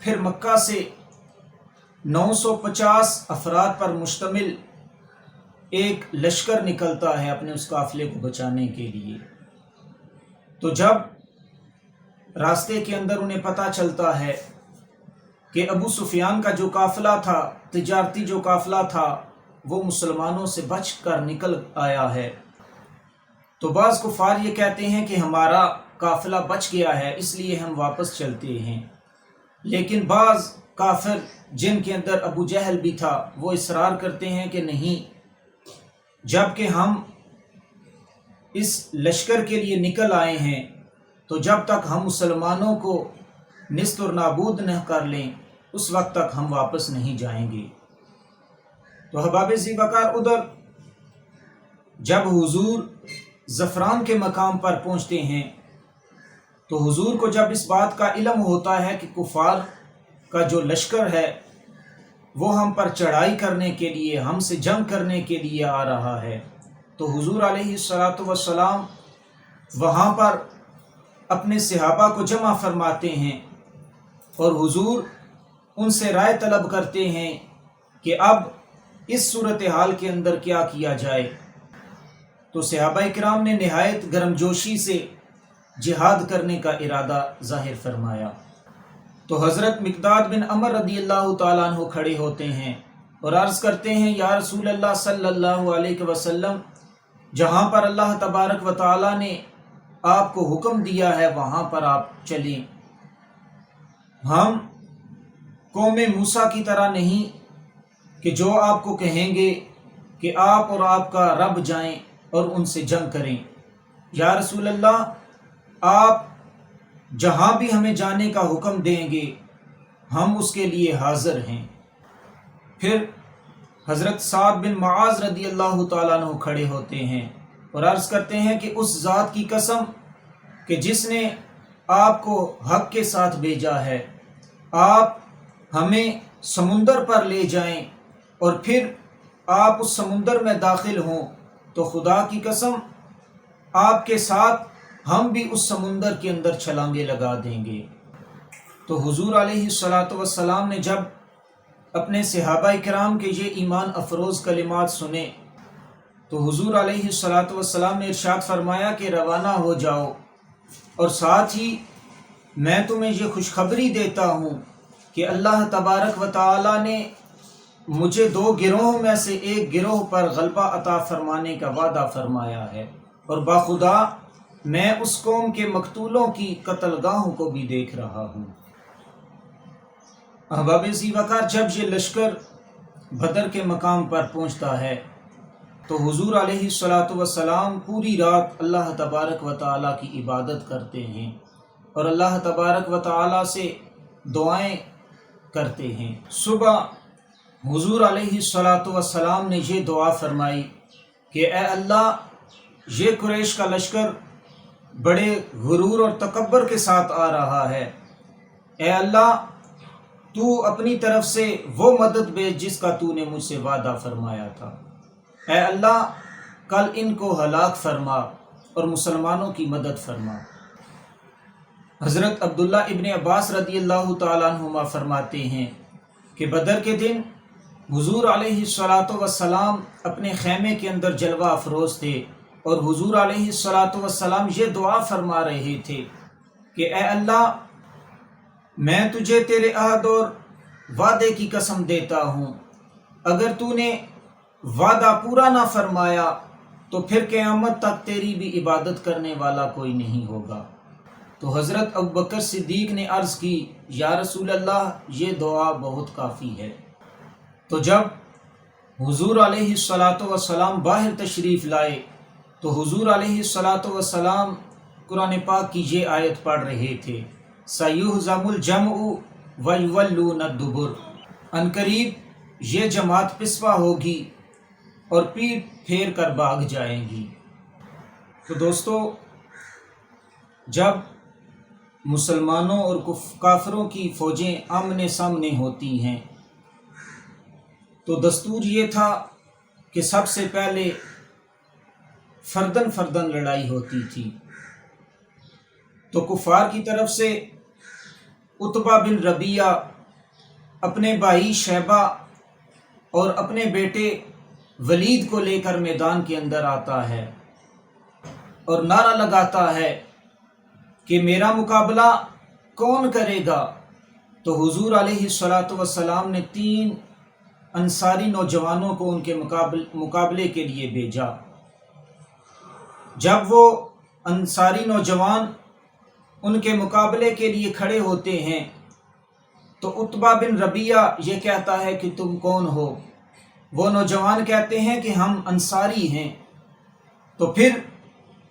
پھر مکہ سے 950 افراد پر مشتمل ایک لشکر نکلتا ہے اپنے اس قافلے کو بچانے کے لیے۔ تو جب راستے کے اندر انہیں پتہ چلتا ہے کہ ابو سفیان کا جو قافلہ تھا، تجارتی جو قافلہ تھا، وہ مسلمانوں سے بچ کر نکل آیا ہے، تو بعض کفار یہ کہتے ہیں کہ ہمارا قافلہ بچ گیا ہے اس لیے ہم واپس چلتے ہیں، لیکن بعض کافر جن کے اندر ابو جہل بھی تھا وہ اصرار کرتے ہیں کہ نہیں، جب کہ ہم اس لشکر کے لیے نکل آئے ہیں تو جب تک ہم مسلمانوں کو نیست اور نابود نہ کر لیں اس وقت تک ہم واپس نہیں جائیں گے۔ تو احباب ذی وقار ادھر جب حضور زعفران کے مقام پر پہنچتے ہیں تو حضور کو جب اس بات کا علم ہوتا ہے کہ کفار کا جو لشکر ہے وہ ہم پر چڑھائی کرنے کے لیے، ہم سے جنگ کرنے کے لیے آ رہا ہے، تو حضور علیہ الصلاۃ والسلام وہاں پر اپنے صحابہ کو جمع فرماتے ہیں اور حضور ان سے رائے طلب کرتے ہیں کہ اب اس صورتحال کے اندر کیا کیا جائے۔ تو صحابہ کرام نے نہایت گرمجوشی سے جہاد کرنے کا ارادہ ظاہر فرمایا۔ تو حضرت مقداد بن عمر رضی اللہ تعالیٰ عنہ کھڑے ہوتے ہیں اور عرض کرتے ہیں، یا رسول اللہ صلی اللہ علیہ وسلم، جہاں پر اللہ تبارک و تعالیٰ نے آپ کو حکم دیا ہے وہاں پر آپ چلیں، ہم قوم موسیٰ کی طرح نہیں کہ جو آپ کو کہیں گے کہ آپ اور آپ کا رب جائیں اور ان سے جنگ کریں۔ یا رسول اللہ، آپ جہاں بھی ہمیں جانے کا حکم دیں گے ہم اس کے لیے حاضر ہیں۔ پھر حضرت سعد بن معاذ رضی اللہ تعالیٰ عنہ کھڑے ہوتے ہیں اور عرض کرتے ہیں کہ اس ذات کی قسم کہ جس نے آپ کو حق کے ساتھ بھیجا ہے، آپ ہمیں سمندر پر لے جائیں اور پھر آپ اس سمندر میں داخل ہوں تو خدا کی قسم آپ کے ساتھ ہم بھی اس سمندر کے اندر چھلانگیں لگا دیں گے۔ تو حضور علیہ الصلاۃ والسلام نے جب اپنے صحابہ کرام کے یہ ایمان افروز کلمات سنے تو حضور علیہ الصلاۃ والسلام نے ارشاد فرمایا کہ روانہ ہو جاؤ، اور ساتھ ہی میں تمہیں یہ خوشخبری دیتا ہوں کہ اللہ تبارک و تعالی نے مجھے 2 گروہوں میں سے ایک گروہ پر غلبہ عطا فرمانے کا وعدہ فرمایا ہے، اور باخدا میں اس قوم کے مقتولوں کی قتل گاہوں کو بھی دیکھ رہا ہوں۔ احباب ذی وقار جب یہ لشکر بدر کے مقام پر پہنچتا ہے تو حضور علیہ الصلاۃ والسلام پوری رات اللہ تبارک و تعالیٰ کی عبادت کرتے ہیں اور اللہ تبارک و تعالیٰ سے دعائیں کرتے ہیں۔ صبح حضور علیہ الصلاۃ والسلام نے یہ دعا فرمائی کہ اے اللہ، یہ قریش کا لشکر بڑے غرور اور تکبر کے ساتھ آ رہا ہے، اے اللہ تو اپنی طرف سے وہ مدد بھیج جس کا تو نے مجھ سے وعدہ فرمایا تھا، اے اللہ کل ان کو ہلاک فرما اور مسلمانوں کی مدد فرما۔ حضرت عبداللہ ابن عباس رضی اللہ تعالیٰ عنہما فرماتے ہیں کہ بدر کے دن حضور علیہ الصلاۃ والسلام اپنے خیمے کے اندر جلوہ افروز تھے اور حضور علیہ الصلاۃ والسلام یہ دعا فرما رہے تھے کہ اے اللہ، میں تجھے تیرے عہد اور وعدے کی قسم دیتا ہوں، اگر تو نے وعدہ پورا نہ فرمایا تو پھر قیامت تک تیری بھی عبادت کرنے والا کوئی نہیں ہوگا۔ تو حضرت ابوبکر صدیق نے عرض کی، یا رسول اللہ یہ دعا بہت کافی ہے۔ تو جب حضور علیہ الصلاۃ والسلام باہر تشریف لائے تو حضور علیہ الصلاۃ والسلام قرآن پاک کی یہ آیت پڑھ رہے تھے، سَيُهْزَمُ الْجَمْعُ وَيُوَلُّونَ الدُّبُرَ، عنقریب یہ جماعت پسپا ہوگی اور پیٹ پھیر کر بھاگ جائیں گی۔ تو دوستو، جب مسلمانوں اور کافروں کی فوجیں آمنے سامنے ہوتی ہیں تو دستور یہ تھا کہ سب سے پہلے فردن فردن لڑائی ہوتی تھی۔ تو کفار کی طرف سے عتبہ بن ربیعہ اپنے بھائی شیبہ اور اپنے بیٹے ولید کو لے کر میدان کے اندر آتا ہے اور نعرہ لگاتا ہے کہ میرا مقابلہ کون کرے گا؟ تو حضور علیہ الصلاۃ والسلام نے 3 انصاری نوجوانوں کو ان کے مقابلے کے لیے بھیجا۔ جب وہ انصاری نوجوان ان کے مقابلے کے لیے کھڑے ہوتے ہیں تو عتبہ بن ربیعہ یہ کہتا ہے کہ تم کون ہو؟ وہ نوجوان کہتے ہیں کہ ہم انصاری ہیں۔ تو پھر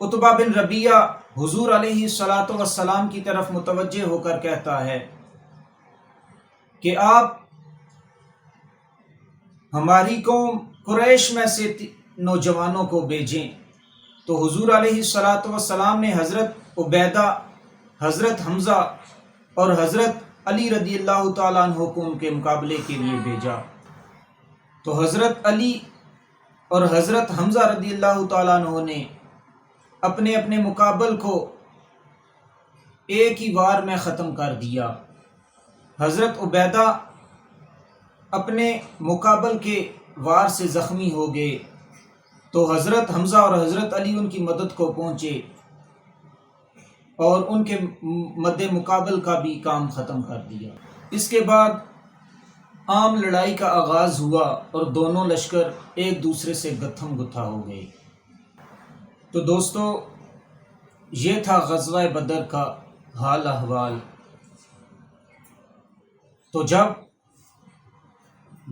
عتبہ بن ربیعہ حضور علیہ الصلاۃ والسلام کی طرف متوجہ ہو کر کہتا ہے کہ آپ ہماری قوم قریش میں سے نوجوانوں کو بھیجیں۔ تو حضور علیہ الصلاۃ والسلام نے حضرت عبیدہ، حضرت حمزہ اور حضرت علی رضی اللہ تعالیٰ عنہ کو ان کے مقابلے کے لیے بھیجا۔ تو حضرت علی اور حضرت حمزہ رضی اللہ تعالیٰ عنہ نے اپنے اپنے مقابل کو ایک ہی وار میں ختم کر دیا۔ حضرت عبیدہ اپنے مقابل کے وار سے زخمی ہو گئے تو حضرت حمزہ اور حضرت علی ان کی مدد کو پہنچے اور ان کے مد مقابل کا بھی کام ختم کر دیا۔ اس کے بعد عام لڑائی کا آغاز ہوا اور دونوں لشکر ایک دوسرے سے گتھم گتھا ہو گئے۔ تو دوستو، یہ تھا غزوہ بدر کا حال احوال۔ تو جب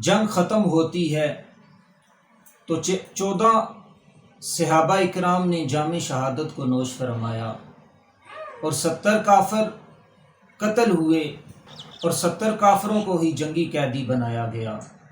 جنگ ختم ہوتی ہے تو 14 صحابہ اکرام نے جام شہادت کو نوش فرمایا اور 70 کافر قتل ہوئے اور 70 کافروں کو ہی جنگی قیدی بنایا گیا۔